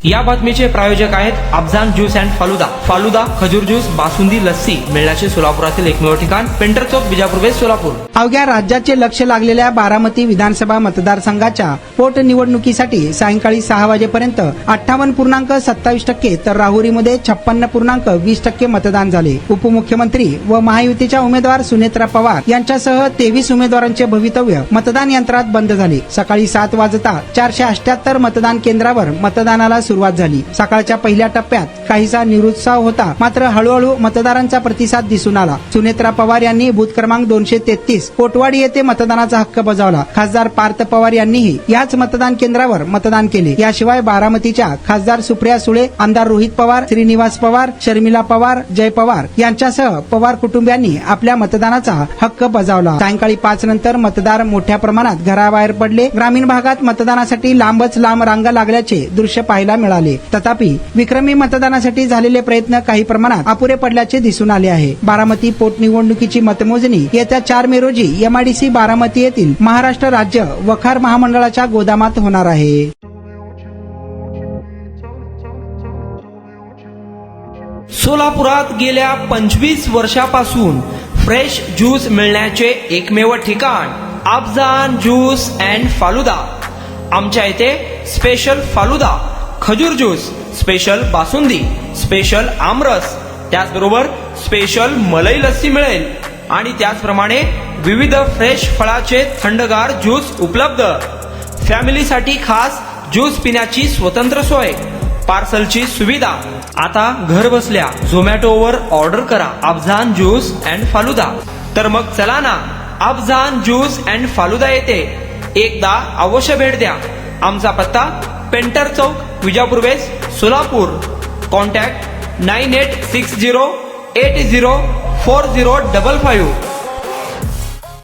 या बातमीचे प्रायोजक आहेत अफजान ज्यूस अँड फालुदा. फालुदा, खजूर ज्यूस, बासुंदी, लस्सी मिळण्याचे सोलापुरातील एकमेव ठिकाण पेंटर चौक, बिजापूर वेस्ट, सोलापूर. अवघ्या राज्याचे लक्ष लागलेल्या बारामती विधानसभा मतदारसंघाच्या पोटनिवडणुकीसाठी सायंकाळी 6 वाजेपर्यंत 58.27% तर राहुरीमध्ये 56.20% मतदान झाले. उपमुख्यमंत्री व महायुतीच्या उमेदवार सुनेत्रा पवार यांच्यासह 23 उमेदवारांचे भवितव्य मतदान यंत्रात बंद झाले. सकाळी 7 वाजता 478 मतदान केंद्रावर मतदानाला सुरुवात झाली. सकाळच्या पहिल्या टप्प्यात काहीसा निरुत्साह होता, मात्र हळूहळू मतदारांचा प्रतिसाद दिसून आला. सुनेत्रा पवार यांनी बूथ क्रमांक 233 कोटवाडी येथे मतदानाचा हक्क बजावला. खासदार पार्थ पवार यांनीही याच मतदान केंद्रावर मतदान केले. याशिवाय बारामतीच्या खासदार सुप्रिया सुळे, आमदार रोहित पवार, श्रीनिवास पवार, शर्मिला पवार, जय पवार यांच्यासह पवार कुटुंबियांनी आपल्या मतदानाचा हक्क बजावला. सायंकाळी 5 नंतर मतदार मोठ्या प्रमाणात घराबाहेर पडले. ग्रामीण भागात मतदानासाठी लांबच लांब रांगा लागल्याचे दृश्य पाहायला मिळाले. तथापि विक्रमी मतदानासाठी झालेले प्रयत्न काही प्रमाणात अपुरे पडल्याचे दिसून आले आहे. बारामती पोटनिवडणुकीची मतमोजणी येत्या 4 मे रोजी MIDC बारामती येथील महाराष्ट्र राज्य वखार महामंडळाच्या गोदामात होणार आहे. सोलापुरात गेल्या 25 वर्षापासून फ्रेश ज्यूस मिळण्याचे एकमेव ठिकाण अफजान ज्यूस अँड फालुदा. आमच्या इथे स्पेशल फालुदा, खजूर ज्यूस, स्पेशल बासुंदी, स्पेशल आमरस, त्याचबरोबर स्पेशल मलाई लस्सी मिळेल आणि त्याचप्रमाणे विविध फ्रेश फळाचे थंडगार ज्यूस उपलब्ध. फॅमिलीसाठी खास ज्यूस पिण्याची स्वतंत्र सोय, पार्सलची सुविधा. आता घर बसल्या झोमॅटोवर ऑर्डर करा अफजान ज्यूस अँड फालुदा. तर मग चला ना अफजान ज्यूस अँड फालुदा येथे एकदा अवश्य भेट द्या. आमचा पत्ता पेंटर चौक, विजापूर वेस्ट, सोलापूर. कॉन्टॅक्ट 9860804055.